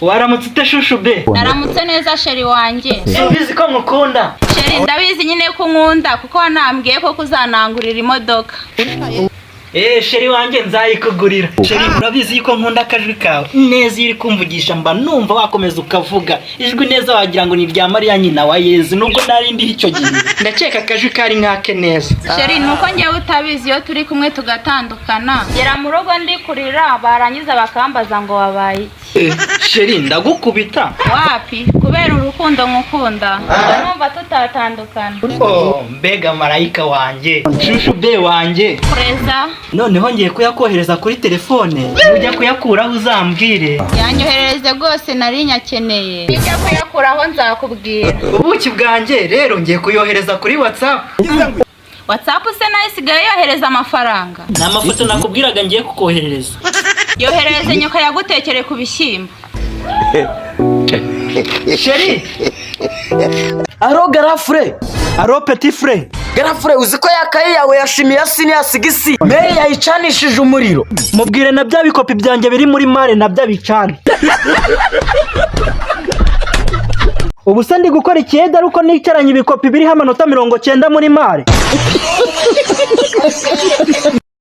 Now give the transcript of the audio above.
Waramutse ute shushu be? Naramutse neza Sheri wanjye. Ubizi ko ngukunda? Sheri ndabizi nyine ko nkunda kuko wanambwiye ko kuzanangurira imodoka. Sheri wanjye nzayikugurira. Sheri urabizi yuko nkunda akajwi kawe. Neza iri kumvugisha mba numva wakomeza ukavuga. Ijwi neza wagira ngo ni rya Mariya nyina wa Yezu nubwo nari ndi icyo gihe. Ndakeka akajwi kari nkake neza. Sheri nuko ngewe utabizi iyo turi kumwe tugatandukana. Gera mu rugo ndi kurira barangiza bakambaza ngo wabaye iki. Sheri ndagukubita. Wapi? Kubera urukundo nkukunda. Numva tutatandukana. Mbega marayika wanjye. Shushu be wanjye. Preza. Noneho ngiye kuyakohereza kuri telefone. Ujya kuyakuraho uzambwire. Yanyohereze rwose nari nyakeneye. Ujya kuyakuraho nzakubwira. Ubuki bwanjye rero ngiye kuyohereza kuri WhatsApp. WhatsApp se nayo isigaye yohereza amafaranga. Ni amafoto nakubwiraga ngiye kukoherereza. Yohereze nyoka yagutekere ku bishyimbo. Sheri. Aro garafure. Aro petit frère. Garafure uzi ko yakaye yawe yashimiye sini yasigisi. Meri yayicanishije umuriro. Mubwire na bya bikopi byanjye biri muri mare na bya bicana. Ubu se ndi gukora ikiyeda aruko nicaranye ibikopi biriho amanota 90 muri mare.